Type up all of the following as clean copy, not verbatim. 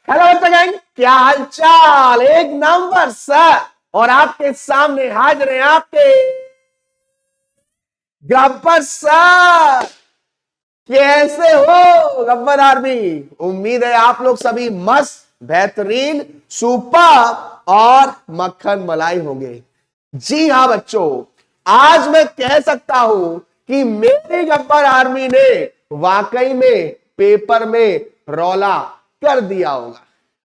Hello बच्चा gang, क्या हाल चाल? एक नंबर सर। और आपके सामने हाजिर हैं आपके गब्बर सर। कैसे हो गब्बर आर्मी? उम्मीद है आप लोग सभी मस्त, बेहतरीन, सुपर और मक्खन मलाई होंगे। जी हाँ बच्चों, आज मैं कह सकता हूं कि मेरी गब्बर आर्मी ने वाकई में पेपर में रौला कर दिया होगा।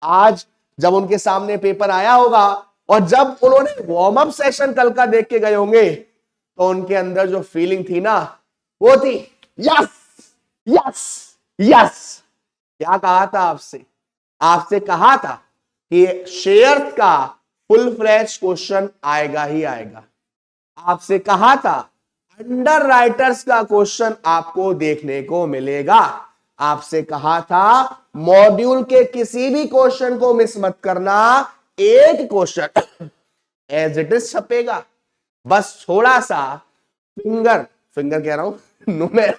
आज जब उनके सामने पेपर आया होगा और जब उन्होंने वार्म अप सेशन कल का देख के गए होंगे तो उनके अंदर जो फीलिंग थी ना, वो थी यस यस यस। क्या कहा था आपसे? आपसे कहा था कि शेयर का फुल फ्लैश क्वेश्चन आएगा ही आएगा। आपसे कहा था अंडर राइटर्स का क्वेश्चन आपको देखने को मिलेगा। आपसे कहा था मॉड्यूल के किसी भी क्वेश्चन को मिस मत करना। एक क्वेश्चन एज इट इज छपेगा, बस थोड़ा सा फिंगर फिंगर कह रहा हूं नुमेर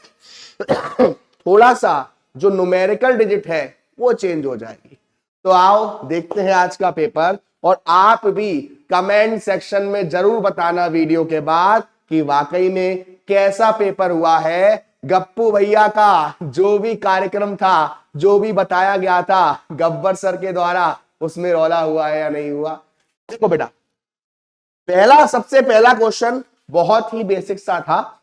थोड़ा सा जो न्यूमेरिकल डिजिट है वो चेंज हो जाएगी। तो आओ देखते हैं आज का पेपर, और आप भी कमेंट सेक्शन में जरूर बताना वीडियो के बाद कि वाकई में कैसा पेपर हुआ है। गप्पू भैया का जो भी कार्यक्रम था, जो भी बताया गया था गब्बर सर के द्वारा, उसमें रौला हुआ है या नहीं हुआ। देखो बेटा, सबसे पहला क्वेश्चन बहुत ही बेसिक सा था।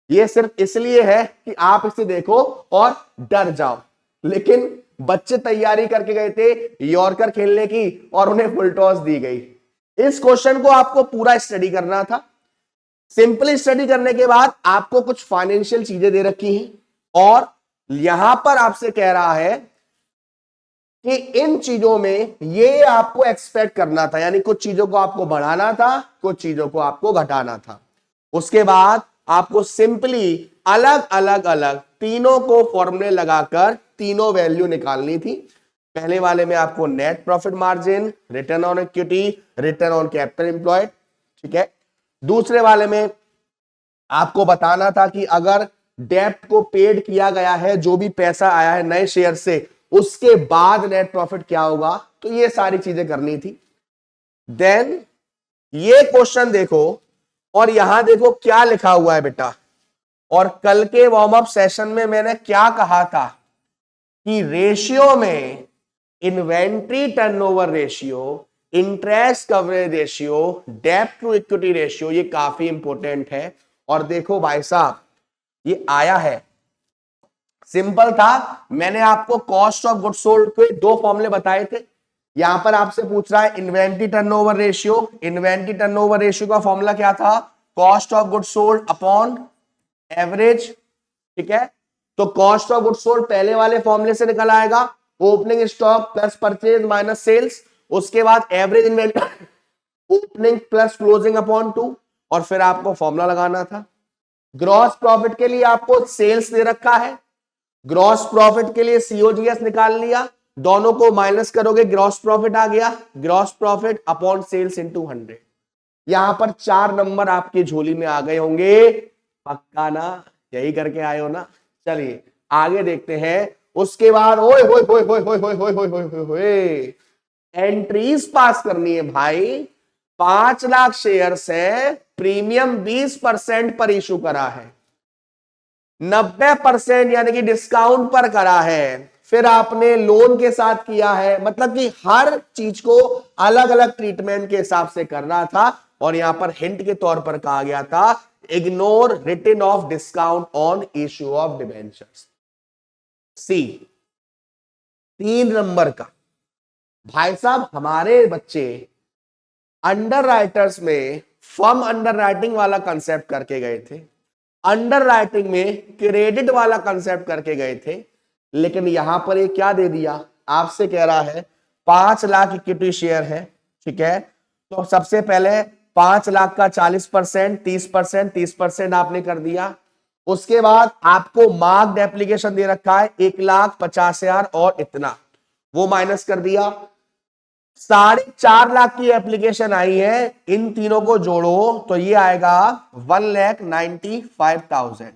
ये सिर्फ इसलिए है कि आप इसे देखो और डर जाओ, लेकिन बच्चे तैयारी करके गए थे यॉर्कर खेलने की और उन्हें फुल टॉस दी गई। इस क्वेश्चन को आपको पूरा स्टडी करना था। सिंपल स्टडी करने के बाद आपको कुछ फाइनेंशियल चीजें दे रखी हैं और यहां पर आपसे कह रहा है कि इन चीजों में ये आपको एक्सपेक्ट करना था, यानी कुछ चीजों को आपको बढ़ाना था, कुछ चीजों को आपको घटाना था। उसके बाद आपको सिंपली अलग अलग अलग तीनों को फॉर्मूले लगाकर तीनों वैल्यू निकालनी थी। पहले वाले में आपको net profit margin, return on equity, return on capital employed, ठीक है। दूसरे वाले में आपको बताना था कि अगर डेप्ट को पेड किया गया है, जो भी पैसा आया है नए शेयर से, उसके बाद नेट प्रॉफिट क्या होगा। तो ये सारी चीजें करनी थी। देन ये क्वेश्चन देखो और यहां देखो क्या लिखा हुआ है बेटा। और कल के वार्म अप सेशन में मैंने क्या कहा था कि रेशियो में inventory turnover ratio, interest coverage ratio, डेब्ट टू इक्विटी रेशियो, ये काफी इंपॉर्टेंट है। और देखो भाई साहब, ये आया है, सिंपल था। मैंने आपको कॉस्ट ऑफ गुड्स सोल्ड के दो फॉर्मूले बताए थे। यहां पर आपसे पूछ रहा है inventory turnover ratio. Inventory turnover ratio का फॉर्मूला क्या था? Cost of goods sold upon average, ठीक है। तो कॉस्ट ऑफ गुड्स सोल्ड पहले वाले फॉर्मूले से निकल आएगा, opening stock plus purchase minus sales. उसके बाद average inventory opening plus closing upon 2, और फिर आपको फॉर्मूला लगाना था। ग्रॉस प्रॉफिट के लिए आपको सेल्स दे रखा है, ग्रॉस प्रॉफिट के लिए सीओजीएस निकाल लिया, दोनों को माइनस करोगे ग्रॉस प्रॉफिट आ गया, gross profit upon sales into 100। यहां पर 4 नंबर आपकी झोली में आ गए होंगे, पक्का ना? यही करके आए हो ना? चलिए आगे देखते हैं। उसके बाद ओए होए होए होए होए होए होए होए होए होए एंट्रीज पास करनी है भाई। 5 लाख शेयर से प्रीमियम 20% पर इशू करा है, 90% यानी कि डिस्काउंट पर करा है, फिर आपने लोन के साथ किया है, मतलब कि हर चीज को अलग अलग ट्रीटमेंट के हिसाब से करना था। और यहां पर हिंट के तौर पर कहा गया था ignore written off discount on issue of debentures. C 3 number का। भाई साहब हमारे बच्चे अंडर राइटर्स में फर्म अंडर राइटिंग वाला कंसेप्ट करके गए थे, अंडर राइटिंग में क्रेडिट वाला कंसेप्ट करके गए थे, लेकिन यहां पर ये क्या दे दिया? आपसे कह रहा है 5 लाख इक्विटी शेयर है, ठीक है। तो सबसे पहले 5 लाख का 40%, 30%, 30% आपने कर दिया। उसके बाद आपको मार्क्ड एप्लीकेशन दे रखा है 1,50,000 और इतना, वो माइनस कर दिया। 4.5 लाख की एप्लीकेशन आई है, इन तीनों को जोड़ो तो ये आएगा 1,95,000।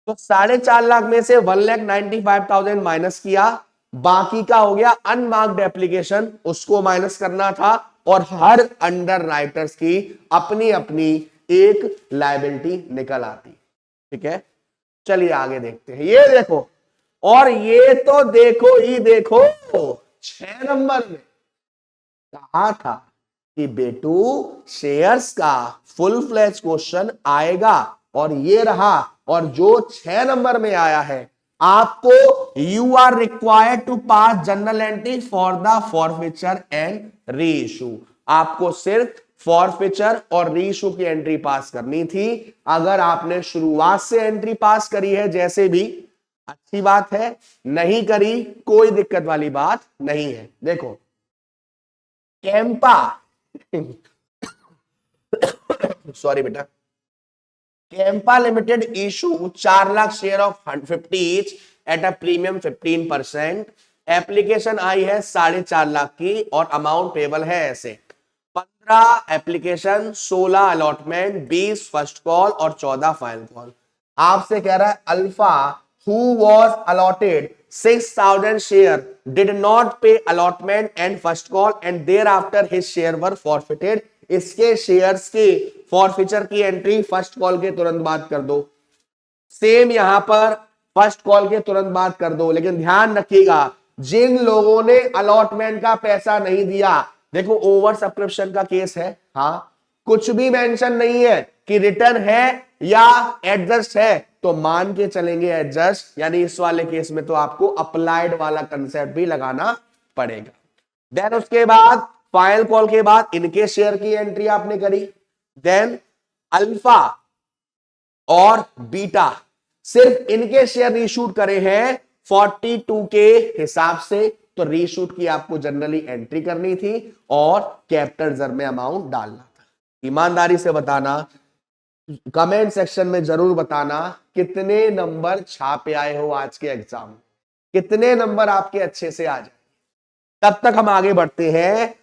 तो 4.5 लाख में से 1,95,000 माइनस किया, बाकी का हो गया अनमार्क्ड एप्लीकेशन, उसको माइनस करना था, और हर अंडर राइटर्स की अपनी अपनी एक लायबिलिटी निकल आती। ठीक है, चलिए आगे देखते हैं। ये देखो, और ये तो देखो ही देखो, 6 नंबर में कहा था कि बेटू शेयर्स का फुल फ्लैज क्वेश्चन आएगा, और ये रहा। और जो 6 नंबर में आया है, आपको you are required to pass general entry for the forfeiture and reissue. आपको सिर्फ फॉरफीचर और री इशू की एंट्री पास करनी थी। अगर आपने शुरुआत से एंट्री पास करी है जैसे भी, अच्छी बात है, नहीं करी कोई दिक्कत वाली बात नहीं है। देखो, कैंपा सॉरी बेटा, Campa limited issue 4 lakh share of 50 each at a premium 15%। Application आई है 4.5 लाख की, और अमाउंट पेबल है ऐसे: 15 एप्लीकेशन, 16 अलॉटमेंट, 20 फर्स्ट कॉल और 14 फाइनल कॉल। आपसे कह रहा है alpha who was allotted 6,000 share did not pay allotment and first call and thereafter his share were forfeited। इसके शेयर्स के फॉरफीचर की एंट्री फर्स्ट कॉल के तुरंत बाद कर दो, सेम यहां पर फर्स्ट कॉल के तुरंत बाद कर दो। लेकिन ध्यान रखिएगा, जिन लोगों ने अलॉटमेंट का पैसा नहीं दिया, देखो ओवर सब्सक्रिप्शन का केस है, हाँ, कुछ भी मेंशन नहीं है कि रिटर्न है या एडजस्ट है, तो मान के चलेंगे एडजस्ट, यानी इस वाले केस में तो आपको अप्लाइड वाला कंसेप्ट भी लगाना पड़ेगा। देन उसके बाद फाइनल कॉल के बाद इनके शेयर की एंट्री आपने करी, देन अल्फा और बीटा सिर्फ इनके शेयर रीशूट करे हैं 42 के हिसाब से, तो रीशूट की आपको जनरली एंट्री करनी थी और कैपिटल रिजर्व में अमाउंट डालना था। ईमानदारी से बताना, कमेंट सेक्शन में जरूर बताना कितने नंबर छापे आए हो आज के एग्जाम, कितने नंबर आपके अच्छे से आ जाए। तब तक हम आगे बढ़ते हैं।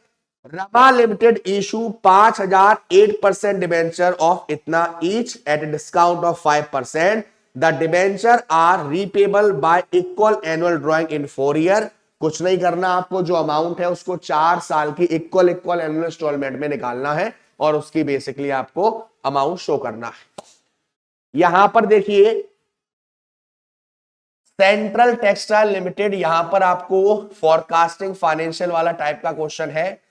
Rama limited issue 5,000 8% debenture of इतना each at discount of 5%। The debenture are repayable by equal annual drawing in 4 year. कुछ नहीं करना आपको, जो अमाउंट है उसको 4 साल की इक्वल एनुअल इंस्टॉलमेंट में निकालना है, और उसकी बेसिकली आपको अमाउंट शो करना है। यहां पर देखिए सेंट्रल टेक्सटाइल लिमिटेड, यहां पर आपको फॉरकास्टिंग फाइनेंशियल वाला टाइप का क्वेश्चन है।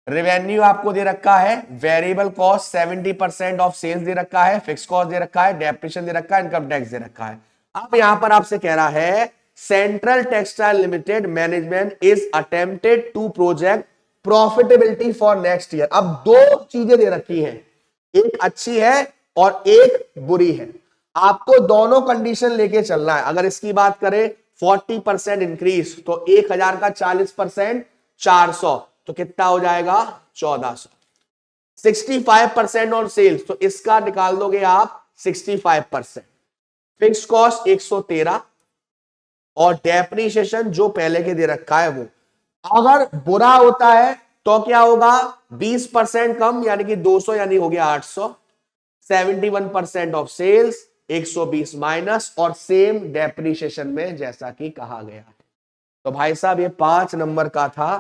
रेवेन्यू आपको दे रखा है, वेरिएबल कॉस्ट 70% ऑफ सेल्स दे रखा है, फिक्स कॉस्ट दे रखा है, डेप्रिसिएशन दे रखा है, इनकम टैक्स दे रखा है। अब यहां पर आपसे कह रहा है central textile limited management is attempted to project profitability for next year. अब दो चीजें दे रखी हैं, एक अच्छी है और एक बुरी है, आपको दोनों कंडीशन लेके चलना है। अगर इसकी बात करें 40% इंक्रीज, तो 1,000 का 40% 400, तो कितना हो जाएगा 1400। 65% ऑन सेल्स, तो इसका निकाल दोगे आप 65%। फिक्स कॉस्ट 113 और डेप्रिसिएशन जो पहले के दे रखा है वो। अगर बुरा होता है तो क्या होगा, 20% कम यानी कि 200, यानी हो गया 800। 71% ऑफ सेल्स 120 माइनस, और सेम डेप्रिसिएशन में जैसा कि कहा गया है। तो भाई साहब ये 5 नंबर का था।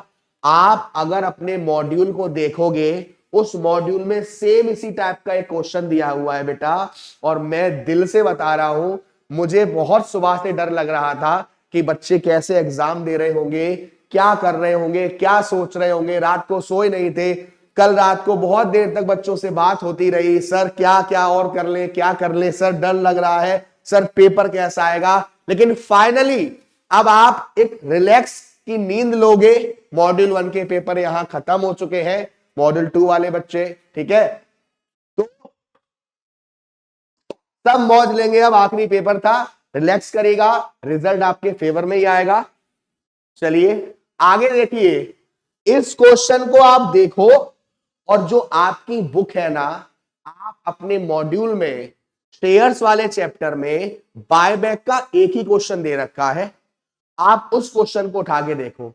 आप अगर अपने मॉड्यूल को देखोगे, उस मॉड्यूल में सेम इसी टाइप का एक क्वेश्चन दिया हुआ है बेटा, और मैं दिल से बता रहा हूं, मुझे बहुत सुबह से डर लग रहा था कि बच्चे कैसे एग्जाम दे रहे होंगे, क्या कर रहे होंगे, क्या सोच रहे होंगे। रात को सोए नहीं थे, कल रात को बहुत देर तक बच्चों से बात होती रही, सर क्या क्या और कर ले, क्या कर ले सर, डर लग रहा है सर, पेपर कैसा आएगा। लेकिन फाइनली अब आप एक रिलैक्स की नींद लोगे। मॉड्यूल 1 के पेपर यहां खत्म हो चुके हैं, मॉड्यूल 2 वाले बच्चे, ठीक है, तो सब मौज लेंगे। अब आखिरी पेपर था, रिलैक्स करेगा, रिजल्ट आपके फेवर में ही आएगा। चलिए आगे देखिए, इस क्वेश्चन को आप देखो, और जो आपकी बुक है ना, आप अपने मॉड्यूल में शेयर्स वाले चैप्टर में बायबैक का एक ही क्वेश्चन दे रखा है, आप उस क्वेश्चन को उठा के देखो,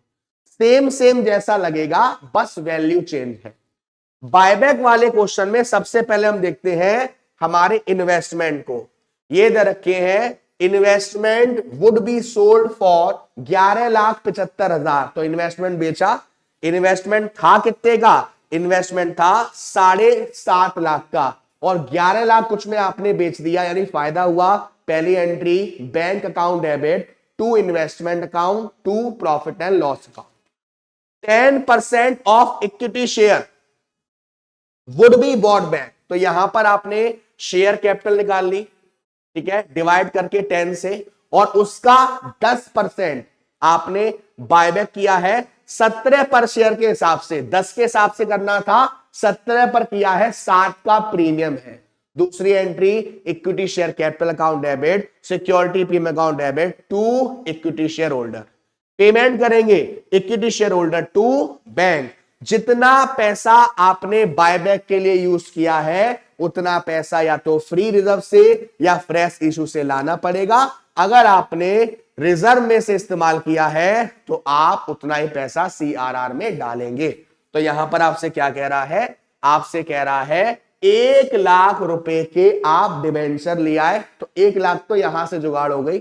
सेम सेम जैसा लगेगा, बस वैल्यू चेंज है। बायबैक वाले क्वेश्चन में सबसे पहले हम देखते हैं हमारे इन्वेस्टमेंट को। ये दे रखे हैं investment would be sold for 11,75,000। तो इन्वेस्टमेंट बेचा, इन्वेस्टमेंट था कितने का, इन्वेस्टमेंट था 7.5 लाख का और 11 लाख कुछ में आपने बेच दिया, यानी फायदा हुआ। पहली entry bank account debit to investment account to profit and loss account. 10% of equity share would be bought back. तो यहां पर आपने शेयर कैपिटल निकाल ली, ठीक है, डिवाइड करके 10 से, और उसका 10% आपने बायबैक किया है 17 पर शेयर के हिसाब से। 10 के हिसाब से करना था, 17 पर किया है, 60 का प्रीमियम है। दूसरी entry equity share capital account debit security premium account debit to equity share holder. Payment करेंगे equity share holder to bank. जितना पैसा आपने बायबैक के लिए यूज किया है उतना पैसा या तो फ्री रिजर्व से या फ्रेश इशू से लाना पड़ेगा। अगर आपने रिजर्व में से इस्तेमाल किया है तो आप उतना ही पैसा सीआरआर में डालेंगे। तो यहां पर आपसे क्या कह रहा है, आपसे कह रहा है 1 लाख रुपए के आप डिबेंचर ले आए, तो 1 लाख तो यहां से जुगाड़ हो गई।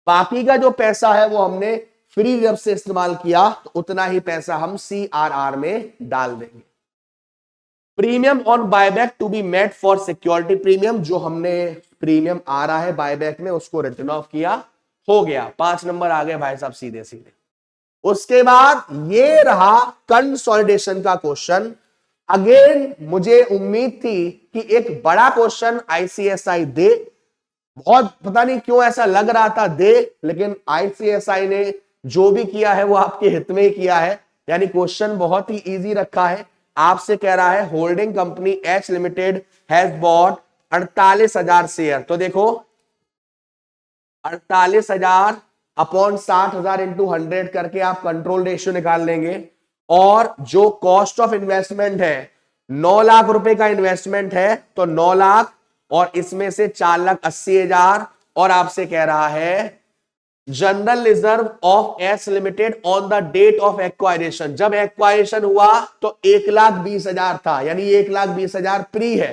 बाकी का जो पैसा है वो हमने फ्री रिजर्व से इस्तेमाल किया, तो उतना ही पैसा हम सीआरआर में डाल देंगे। Premium on buyback to be met for security premium, जो हमने प्रीमियम आ रहा है बायबैक में उसको रिटर्न ऑफ किया, हो गया। 5 नंबर आ गए भाई साहब सीधे सीधे। उसके बाद ये रहा कंसोलिडेशन का क्वेश्चन। अगेन मुझे उम्मीद थी कि एक बड़ा क्वेश्चन आईसीएसआई दे, बहुत पता नहीं क्यों ऐसा लग रहा था दे, लेकिन आईसीएसआई ने जो भी किया है वो आपके हित में ही किया है, यानी क्वेश्चन बहुत ही इजी रखा है। आपसे कह रहा है holding company H limited has bot 48,000 share. तो देखो 48,000 अपॉन 60,000 इंटू 100 करके आप कंट्रोल रेशियो निकाल लेंगे, और जो कॉस्ट ऑफ इन्वेस्टमेंट है 9 लाख रुपए का इन्वेस्टमेंट है, तो 9 लाख और इसमें से 4,80,000, और आपसे कह रहा है general reserve of S limited on the date of acquisition. जब एक्वायरेशन हुआ तो 1,20,000 था, यानी 1,20,000 प्री है।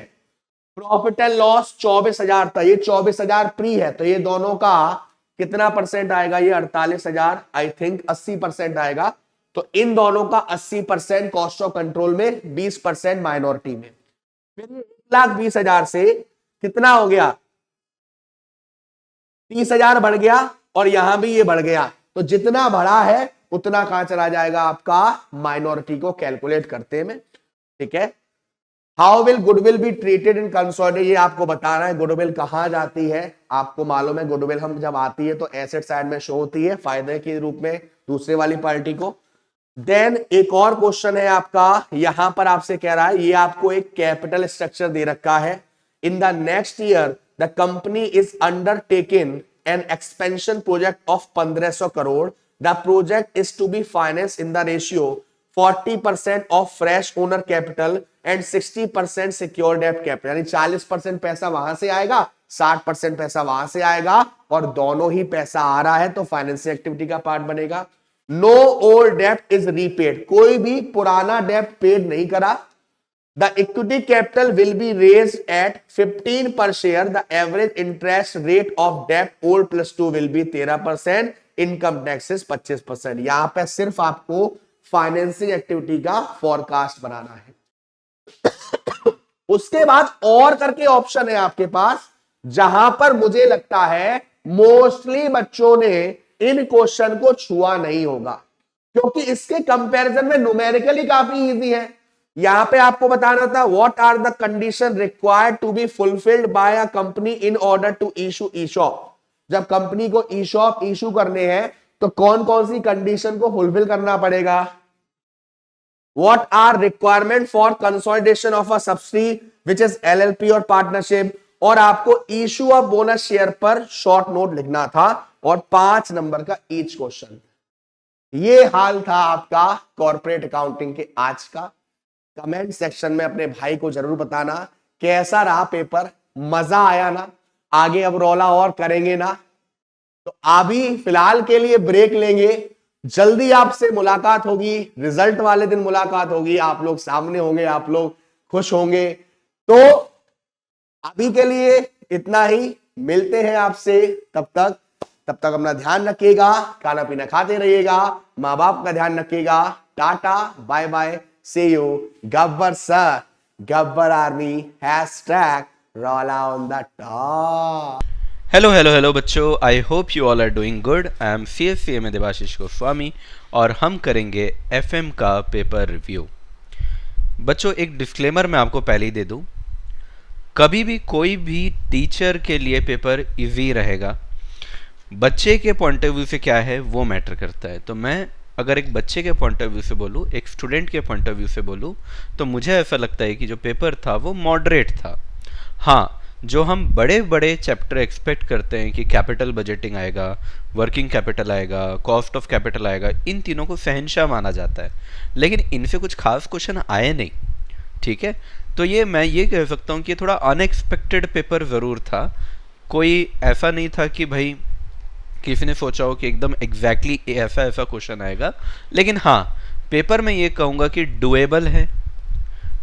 प्रॉफिट एंड लॉस 24,000 था, ये 24,000 प्री है। तो ये दोनों का कितना परसेंट आएगा, ये 48,000 आई थिंक 80% आएगा। तो इन दोनों का 80% कॉस्ट ऑफ कंट्रोल में, 20% माइनॉरिटी में। फिर 1,20,000 से कितना हो गया, 30,000 बढ़ गया, और यहां भी ये बढ़ गया। तो जितना बढ़ा है उतना कहां चला जाएगा आपका, माइनॉरिटी को कैलकुलेट करते में, ठीक है। How will goodwill be treated in consolidation, ये आपको बताना है गुडविल कहां जाती है। आपको मालूम है गुडविल हम जब आती है तो एसेट साइड में शो होती है फायदे के रूप में दूसरे वाली पार्टी को। देन एक और क्वेश्चन है आपका, यहां पर आपसे कह रहा है, ये आपको एक कैपिटल स्ट्रक्चर दे रखा है। In the next year the company is undertaking an expansion project of 1,500 crore. The project is to be finance in the ratio 40% of fresh owner capital and 60% secure डेब्ट कैपिटल, यानी 40% पैसा वहां से आएगा, 60% पैसा वहां से आएगा, और दोनों ही पैसा आ रहा है तो फाइनेंशियल एक्टिविटी का पार्ट बनेगा। नो ओल्ड डेब्ट इज रीपेड, कोई भी पुराना डेब्ट पेड नहीं करा। The equity capital will be raised at 15 per share. The average interest rate of debt old plus 2 will be 13%. Income tax is 25%. यहां पे सिर्फ आपको फाइनेंसिंग एक्टिविटी का फोरकास्ट बनाना है। उसके बाद और करके ऑप्शन है आपके पास, जहां पर मुझे लगता है मोस्टली बच्चों ने इन क्वेश्चन को छुआ नहीं होगा, क्योंकि इसके कंपैरिजन में न्यूमेरिकली काफी इजी है। यहां पे आपको बताना था what are the condition required to be fulfilled by a company in order to issue ESOP. जब कंपनी को ईशॉप इशू करने हैं तो कौन कौन सी कंडीशन को फुलफिल करना पड़ेगा। What are requirement for consolidation of a subsidy which is LLP और पार्टनरशिप, और आपको इशू ऑफ बोनस शेयर पर शॉर्ट नोट लिखना था, और 5 नंबर का ईच क्वेश्चन। ये हाल था आपका कॉर्पोरेट अकाउंटिंग के आज का। कमेंट सेक्शन में अपने भाई को जरूर बताना कैसा रहा पेपर, मजा आया ना, आगे अब रौला और करेंगे ना। तो अभी फिलहाल के लिए ब्रेक लेंगे, जल्दी आपसे मुलाकात होगी, रिजल्ट वाले दिन मुलाकात होगी, आप लोग सामने होंगे, आप लोग खुश होंगे। तो अभी के लिए इतना ही। मिलते हैं आपसे, तब तक अपना ध्यान रखिएगा, खाना पीना खाते रहिएगा, माँ बाप का ध्यान रखिएगा। Tata bye bye, see you. Gabbar sir, Gabbar army, #Rolla on the top। Hello बच्चों, I hope you all are doing good. I am CSCA में देवाशीष गोस्वामी और हम करेंगे FM का पेपर रिव्यू। बच्चों, एक डिस्क्लेमर मैं आपको पहले ही दे दूं, कभी भी कोई भी टीचर के लिए पेपर इजी रहेगा, बच्चे के पॉइंट ऑफ व्यू से क्या है वो मैटर करता है। तो मैं अगर एक बच्चे के पॉइंट ऑफ व्यू से बोलूँ, एक स्टूडेंट के पॉइंट ऑफ व्यू से बोलूँ, तो मुझे ऐसा लगता है कि जो पेपर था वो मॉडरेट था। हाँ, जो हम बड़े बड़े चैप्टर एक्सपेक्ट करते हैं कि कैपिटल बजटिंग आएगा, वर्किंग कैपिटल आएगा, कॉस्ट ऑफ कैपिटल आएगा, इन तीनों को शहंशाह माना जाता है, लेकिन इनसे कुछ खास क्वेश्चन आए नहीं। ठीक है, तो मैं ये कह सकता हूँ कि थोड़ा अनएक्सपेक्टेड पेपर ज़रूर था। कोई ऐसा नहीं था कि भाई किसी ने सोचा हो कि एकदम एग्जैक्टली ऐसा क्वेश्चन आएगा, लेकिन हाँ, पेपर में ये कहूँगा कि डुएबल है।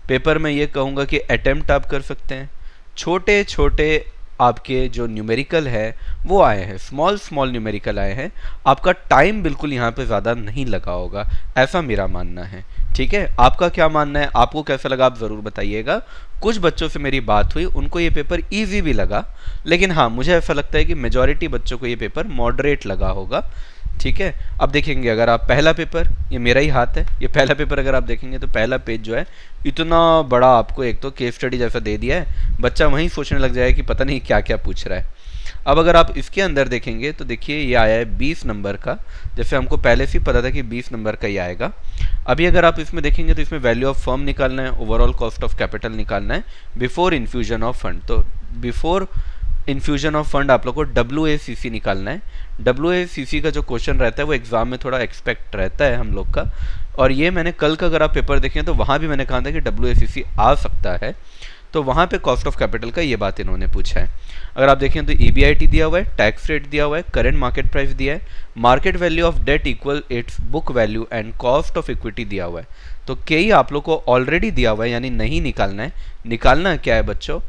पेपर में ये कहूँगा कि अटेम्प्ट आप कर सकते हैं। छोटे छोटे आपके जो न्यूमेरिकल है वो आए हैं, स्मॉल न्यूमेरिकल आए हैं। आपका टाइम बिल्कुल यहाँ पे ज़्यादा नहीं लगा होगा, ऐसा मेरा मानना है। ठीक है, आपका क्या मानना है, आपको कैसा लगा, आप ज़रूर बताइएगा। कुछ बच्चों से मेरी बात हुई, उनको ये पेपर इजी भी लगा, लेकिन हाँ, मुझे ऐसा लगता है कि मेजॉरिटी बच्चों को ये पेपर मॉडरेट लगा होगा। ठीक है, अब देखेंगे अगर आप पहला पेपर, ये मेरा ही हाथ है, ये पहला पेपर अगर आप देखेंगे तो पहला पेज जो है इतना बड़ा आपको एक तो केस स्टडी जैसा दे दिया है, बच्चा वहीं सोचने लग जाए कि पता नहीं क्या क्या पूछ रहा है। अब अगर आप इसके अंदर देखेंगे तो देखिए ये आया है 20 नंबर का, जैसे हमको पहले से ही पता था कि 20 नंबर का ही आएगा। अभी अगर आप इसमें देखेंगे तो इसमें वैल्यू ऑफ फर्म निकालना है, ओवरऑल कॉस्ट ऑफ कैपिटल निकालना है, बिफोर इन्फ्यूजन ऑफ फंड। तो बिफोर इन्फ्यूजन ऑफ फंड आप लोग को WACC निकालना है। WACC का जो क्वेश्चन रहता है वो एग्जाम में थोड़ा एक्सपेक्ट रहता है हम लोग का, और ये मैंने कल का अगर आप पेपर देखें तो वहाँ भी मैंने कहा था कि WACC आ सकता है, तो वहाँ पे कॉस्ट ऑफ कैपिटल का ये बात इन्होंने पूछा है। अगर आप देखें तो EBIT दिया हुआ है, टैक्स रेट दिया हुआ है, करंट मार्केट प्राइस दिया है, market value of debt equal its book value and cost of equity दिया हुआ है। तो कई आप लोग को ऑलरेडी दिया हुआ है, यानी नहीं निकालना है। निकालना क्या है बच्चों,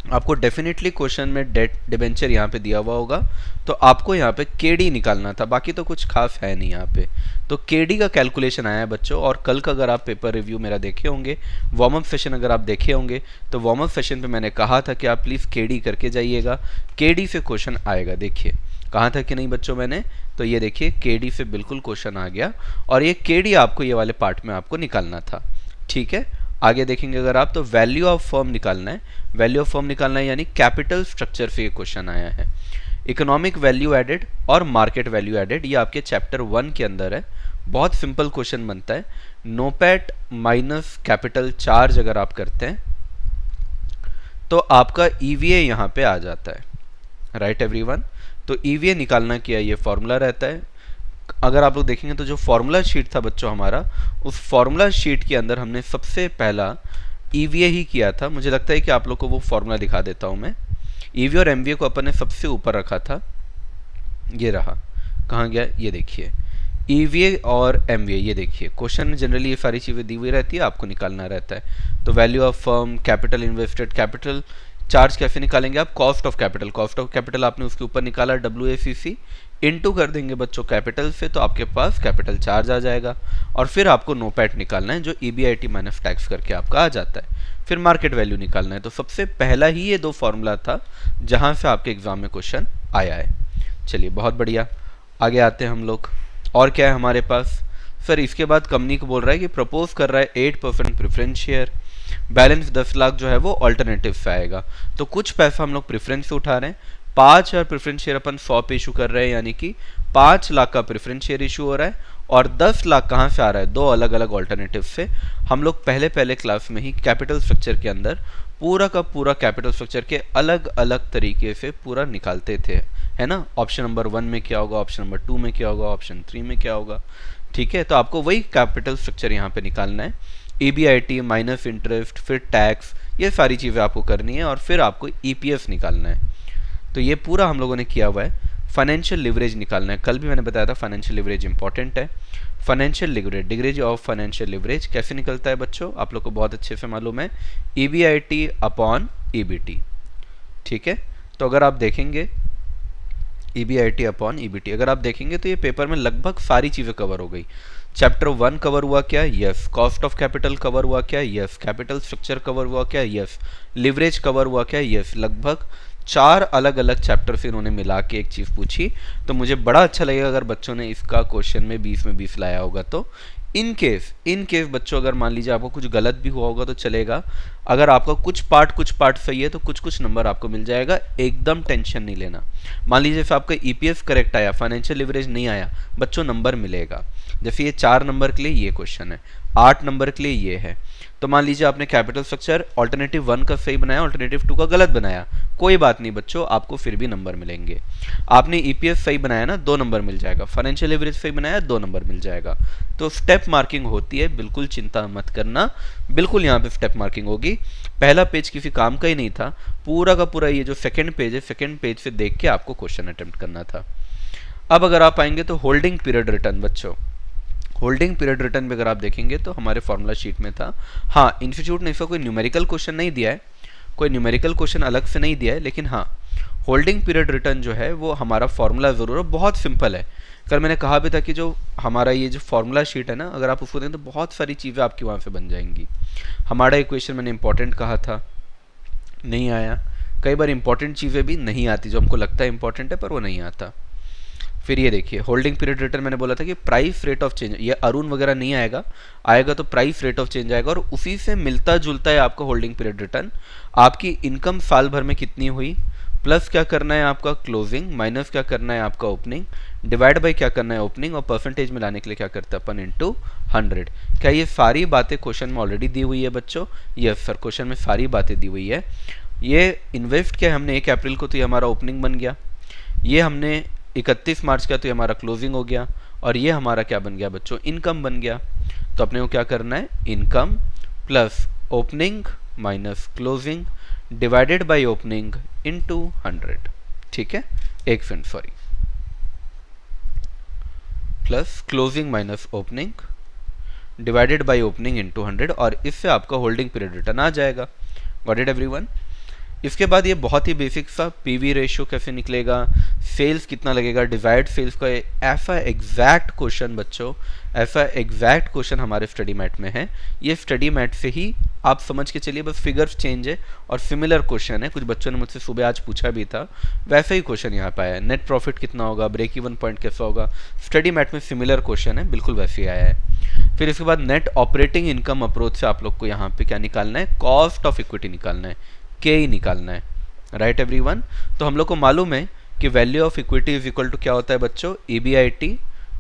आपको डेफिनेटली क्वेश्चन में डेट डिबेंचर यहाँ पे दिया हुआ होगा, तो आपको यहाँ पे KD निकालना था, बाकी तो कुछ खास है नहीं यहाँ पे। तो KD का कैलकुलेशन आया है बच्चों, और कल का अगर आप पेपर रिव्यू मेरा देखे होंगे, वार्म अप सेशन अगर आप देखे होंगे, तो वार्म अप सेशन पे मैंने कहा था कि आप प्लीज़ KD करके जाइएगा, KD से क्वेश्चन आएगा। देखिए कहा था कि नहीं बच्चों मैंने, तो ये देखिए KD से बिल्कुल क्वेश्चन आ गया, और ये KD आपको ये वाले पार्ट में आपको निकालना था। ठीक है, आगे देखेंगे अगर आप तो वैल्यू ऑफ फर्म निकालना है, वैल्यू ऑफ फर्म निकालना है यानी कैपिटल स्ट्रक्चर से ये क्वेश्चन आया है। इकोनॉमिक वैल्यू एडेड और मार्केट वैल्यू एडेड, ये आपके चैप्टर 1 के अंदर है। बहुत सिंपल क्वेश्चन बनता है, नोपैट माइनस कैपिटल चार्ज अगर आप करते हैं तो आपका EVA यहाँ पे आ जाता है। राइट एवरीवन, तो EVA निकालना क्या ये फॉर्मूला रहता है। अगर आप लोग देखेंगे तो जो फॉर्मूला शीट था बच्चों हमारा, उस फॉर्मूला शीट के अंदर हमने सबसे पहला EVA ही किया था। मुझे लगता है कि आप लोग को वो फॉर्मूला दिखा देता हूँ मैं। EVA और MVA को अपन ने सबसे ऊपर रखा था, ये रहा, कहाँ गया, ये देखिए EVA और MVA, ये देखिए क्वेश्चन में जनरली ये सारी चीज़ें दी हुई रहती है, आपको निकालना रहता है। तो value of firm, capital invested, capital charge कैसे निकालेंगे आप, cost of capital, cost of capital आपने उसके ऊपर निकाला WACC, इनटू कर देंगे बच्चों कैपिटल से, तो आपके पास कैपिटल चार्ज आ जाएगा, और फिर आपको नोपैट निकालना है जो EBIT माइनस टैक्स करके आपका आ जाता है। फिर मार्केट वैल्यू निकालना है। तो सबसे पहला ही ये 2 फॉर्मूला था जहाँ से आपके एग्जाम में क्वेश्चन आया है। चलिए बहुत बढ़िया, आगे आते हैं हम लोग। और क्या है हमारे पास सर, इसके बाद कंपनी को बोल रहा है कि प्रपोज कर रहा है 8% प्रेफरेंस शेयर, बैलेंस 10 लाख जो है वो ऑल्टरनेटिव से आएगा। तो कुछ पैसा हम लोग प्रेफरेंस से उठा रहे हैं, 5,000 प्रेफरेंस शेयर अपन 100 पे इशू कर रहे हैं, यानी कि 5 लाख का प्रेफरेंस शेयर इशू हो रहा है, और 10 लाख कहाँ से आ रहा है, 2 अलग अलग ऑल्टरनेटिव से। हम लोग पहले क्लास में ही कैपिटल स्ट्रक्चर के अंदर पूरा का पूरा कैपिटल स्ट्रक्चर के अलग अलग तरीके से पूरा निकालते थे, है ना। ऑप्शन नंबर 1 में क्या होगा, ऑप्शन नंबर 2 में क्या होगा, ऑप्शन 3 में क्या होगा। ठीक है, तो आपको वही कैपिटल स्ट्रक्चर यहाँ पे निकालना है। EBIT माइनस इंटरेस्ट, फिर टैक्स, ये सारी चीज़ें आपको करनी है, और फिर आपको EPS निकालना है। तो ये पूरा हम लोगों ने किया हुआ है। फाइनेंशियल लिवरेज निकालना है, कल भी मैंने बताया था फाइनेंशियल लिवरेज इंपॉर्टेंट है। Financial leverage, degree of financial leverage कैसे निकलता है बच्चों, आप लोग को बहुत अच्छे से मालूम है, EBIT अपॉन EBT। ठीक है, तो अगर आप देखेंगे EBIT अपॉन EBT, अगर आप देखेंगे तो ये पेपर में लगभग सारी चीज़ें कवर हो गई। चैप्टर 1 कवर हुआ क्या? Yes. Cost of capital cover हुआ क्या? यस। कैपिटल स्ट्रक्चर कवर हुआ क्या? यस। लिवरेज कवर हुआ क्या? यस। लगभग 4 अलग अलग चैप्टर से इन्होंने मिला के एक चीज़ पूछी। तो मुझे बड़ा अच्छा लगेगा अगर बच्चों ने इसका क्वेश्चन में 20 में 20 लाया होगा। तो इन केस बच्चों अगर मान लीजिए आपको कुछ गलत भी हुआ होगा तो चलेगा। अगर आपका कुछ पार्ट सही है तो कुछ नंबर आपको मिल जाएगा, एकदम टेंशन नहीं लेना। मान लीजिए जैसे आपका EPS करेक्ट आया, फाइनेंशियल लिवरेज नहीं आया, बच्चों नंबर मिलेगा। जैसे ये 4 नंबर के लिए ये क्वेश्चन है, 8 नंबर के लिए ये है। तो मान लीजिए आपने कैपिटल स्ट्रक्चर अल्टरनेटिव 1 का सही बनाया, अल्टरनेटिव 2 का गलत बनाया, कोई बात नहीं बच्चों, आपको फिर भी नंबर मिलेंगे। आपने EPS सही बनाया ना, 2 नंबर मिल जाएगा। फाइनेंशियल लिवरेज सही बनाया, 2 नंबर मिल जाएगा। तो स्टेप मार्किंग होती है, बिल्कुल चिंता मत करना, बिल्कुल यहाँ पे स्टेप मार्किंग होगी। पहला पेज किसी काम का ही नहीं था, पूरा का पूरा ये जो सेकंड पेज है, सेकंड पेज से देख के आपको क्वेश्चन अटेम्प्ट करना था। अब अगर आप आएंगे तो होल्डिंग पीरियड रिटर्न बच्चों, होल्डिंग पीरियड रिटर्न में अगर आप देखेंगे तो हमारे फॉर्मूला शीट में था। हाँ, इंस्टीट्यूट ने इसका कोई न्यूमेरिकल क्वेश्चन नहीं दिया है, कोई न्यूमेरिकल क्वेश्चन अलग से नहीं दिया है, लेकिन हाँ होल्डिंग पीरियड रिटर्न जो है वो हमारा फॉर्मूला ज़रूर है, बहुत सिंपल है। कल मैंने कहा भी था कि जो हमारा ये जो फॉर्मूला शीट है ना, अगर आप उसको दें तो बहुत सारी चीज़ें आपकी वहाँ से बन जाएंगी। हमारा इक्वेशन मैंने इंपॉर्टेंट कहा था, नहीं आया। कई बार इंपॉर्टेंट चीज़ें भी नहीं आती, जो हमको लगता है इंपॉर्टेंट है पर वो नहीं आता। फिर ये देखिए होल्डिंग पीरियड रिटर्न मैंने बोला था कि प्राइस रेट ऑफ चेंज, ये अरुण वगैरह नहीं आएगा, आएगा तो प्राइस रेट ऑफ चेंज आएगा, और उसी से मिलता जुलता है आपका होल्डिंग पीरियड रिटर्न। आपकी इनकम साल भर में कितनी हुई, प्लस क्या करना है आपका क्लोजिंग, माइनस क्या करना है आपका ओपनिंग, डिवाइड बाई क्या करना है ओपनिंग, और परसेंटेज में लाने के लिए क्या करते हैं अपन इनटू 100। क्या ये सारी बातें क्वेश्चन में ऑलरेडी दी हुई है बच्चों? यस सर, क्वेश्चन में सारी बातें दी हुई है। ये इन्वेस्ट किया हमने 1 अप्रैल को, तो ये हमारा ओपनिंग बन गया। ये हमने 31 मार्च का, तो ये हमारा क्लोजिंग हो गया। और ये हमारा क्या बन गया बच्चों? इनकम बन गया। तो अपने को क्या करना है, income plus opening minus closing divided by opening into 100। ठीक है, एक second sorry, plus closing minus opening divided by opening into 100, और इससे आपका होल्डिंग पीरियड रिटर्न आ जाएगा। Got it everyone? इसके बाद ये बहुत ही बेसिक सा PV रेशियो कैसे निकलेगा, सेल्स कितना लगेगा, डिवाइड सेल्स का, ऐसा एग्जैक्ट क्वेश्चन बच्चों, ऐसा एग्जैक्ट क्वेश्चन हमारे स्टडी मैट में है। ये स्टडी मैट से ही आप समझ के चलिए, बस फिगर्स चेंज है और सिमिलर क्वेश्चन है। कुछ बच्चों ने मुझसे सुबह आज पूछा भी था, वैसे ही क्वेश्चन यहाँ पे आया है। नेट प्रॉफिट कितना होगा, ब्रेक इवन पॉइंट कैसा होगा, स्टडी मैट में सिमिलर क्वेश्चन है, बिल्कुल वैसे ही आया है। फिर इसके बाद नेट ऑपरेटिंग इनकम अप्रोच से आप लोग को यहाँ पे क्या निकालना है, कॉस्ट ऑफ इक्विटी निकालना है, के ही निकालना है। Right everyone? तो हम लोग को मालूम है कि value of equity is equal to क्या होता है बच्चों, EBIT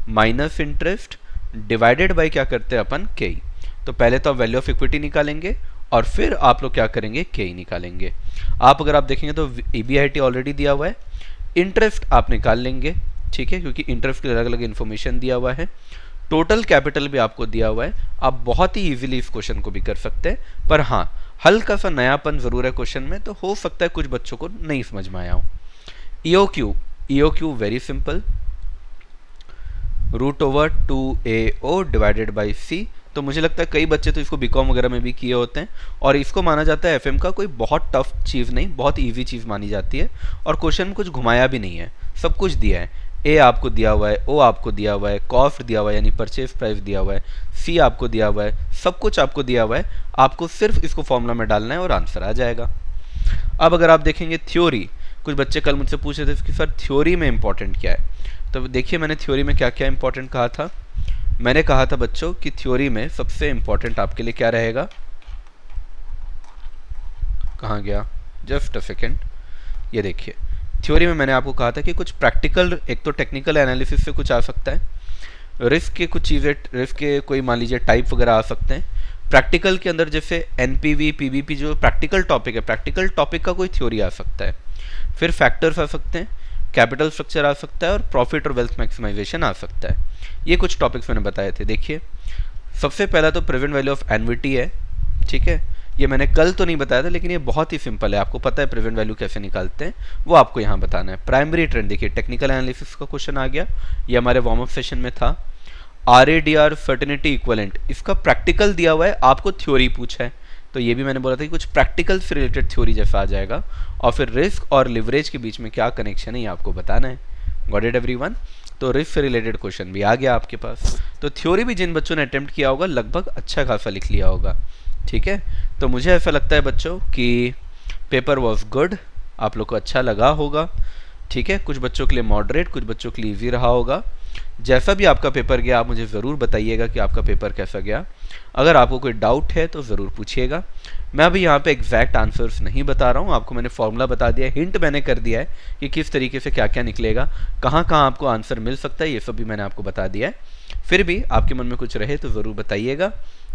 minus interest divided by क्या करते हैं अपन, के। तो पहले तो आप वैल्यू ऑफ इक्विटी निकालेंगे और फिर आप लोग क्या करेंगे, के निकालेंगे। आप अगर आप देखेंगे तो EBIT ऑलरेडी दिया हुआ है, इंटरेस्ट आप निकाल लेंगे, ठीक है, क्योंकि इंटरेस्ट की अलग अलग इन्फॉर्मेशन दिया हुआ है। टोटल कैपिटल भी आपको दिया हुआ है, आप बहुत ही इजीली इस क्वेश्चन को भी कर सकते हैं। पर हाँ, हल्का सा नयापन जरूर है क्वेश्चन में, तो हो सकता है कुछ बच्चों को नहीं समझ में आया हो। EOQ very simple, √2AO divided by C। तो मुझे लगता है कई बच्चे तो इसको बीकॉम वगैरह में भी किए होते हैं, और इसको माना जाता है FM का कोई बहुत टफ चीज़ नहीं, बहुत इजी चीज़ मानी जाती है। और क्वेश्चन में कुछ घुमाया भी नहीं है, सब कुछ दिया है। A आपको दिया हुआ है, O आपको दिया हुआ है, कॉस्ट दिया हुआ है यानी परचेज प्राइस दिया हुआ है, C आपको दिया हुआ है, सब कुछ आपको दिया हुआ है। आपको सिर्फ इसको फॉर्मूला में डालना है और आंसर आ जाएगा। अब अगर आप देखेंगे थ्योरी, कुछ बच्चे कल मुझसे पूछ रहे थे कि सर थ्योरी में इंपॉर्टेंट क्या है। तो देखिए मैंने थ्योरी में क्या क्या इंपॉर्टेंट कहा था। मैंने कहा था बच्चों कि थ्योरी में सबसे इंपॉर्टेंट आपके लिए क्या रहेगा, कहाँ गया, जस्ट अ सेकेंड, ये देखिए थ्योरी में मैंने आपको कहा था कि कुछ प्रैक्टिकल, एक तो टेक्निकल एनालिसिस से कुछ आ सकता है, रिस्क के कुछ चीज़ें, रिस्क के कोई मान लीजिए टाइप वगैरह आ सकते हैं। प्रैक्टिकल के अंदर जैसे NPV PVP जो प्रैक्टिकल टॉपिक है, प्रैक्टिकल टॉपिक का कोई थ्योरी आ सकता है। फिर फैक्टर्स आ सकते हैं, कैपिटल स्ट्रक्चर आ सकता है, और प्रॉफिट और वेल्थ मैक्सिमाइजेशन आ सकता है। ये कुछ टॉपिक्स मैंने बताए थे। देखिए सबसे पहला तो प्रेजेंट वैल्यू ऑफ एन्युटी है, ठीक है, ये मैंने कल तो नहीं बताया था, लेकिन ये बहुत ही सिंपल है, आपको पता है प्रेजेंट वैल्यू कैसे निकालते हैं, वो आपको यहाँ बताना है। प्राइमरी ट्रेंड देखिए टेक्निकल एनालिसिस का क्वेश्चन आ गया, ये हमारे वार्म अप सेशन में था। RADR सर्टेनिटी इक्विवेलेंट, इसका प्रैक्टिकल दिया हुआ है, आपको थ्योरी पूछा है, तो ये भी मैंने बोला था कि कुछ प्रैक्टिकल से रिलेटेड थ्योरी जैसा आ जाएगा, और फिर रिस्क और लिवरेज के बीच में क्या कनेक्शन है ये आपको बताना है। Got it everyone? तो रिस्क से रिलेटेड क्वेश्चन भी आ गया आपके पास। तो थ्योरी भी जिन बच्चों ने अटेम्प्ट किया होगा लगभग अच्छा खासा लिख लिया होगा, ठीक है। तो मुझे ऐसा लगता है बच्चों कि पेपर वॉज गुड, आप लोग को अच्छा लगा होगा, ठीक है। कुछ बच्चों के लिए मॉडरेट, कुछ बच्चों के लिए ईजी रहा होगा। जैसा भी आपका पेपर गया आप मुझे ज़रूर बताइएगा कि आपका पेपर कैसा गया। अगर आपको कोई डाउट है तो ज़रूर पूछिएगा। मैं अभी यहाँ पे एग्जैक्ट आंसर्स नहीं बता रहा हूँ, आपको मैंने फॉर्मूला बता दिया है, हिंट मैंने कर दिया है कि किस तरीके से क्या क्या निकलेगा, कहाँ कहाँ आपको आंसर मिल सकता है, ये सब भी मैंने आपको बता दिया है। फिर भी आपके मन में कुछ रहे तो ज़रूर बताइएगा,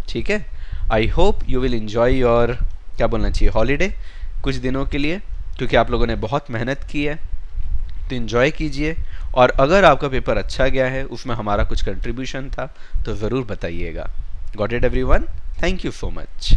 ठीक है। आई hope you will enjoy your, क्या बोलना चाहिए, हॉलीडे कुछ दिनों के लिए, क्योंकि आप लोगों ने बहुत मेहनत की है, तो इन्जॉय कीजिए। और अगर आपका पेपर अच्छा गया है, उसमें हमारा कुछ कंट्रीब्यूशन था, तो ज़रूर बताइएगा। Got it everyone? Thank you so much.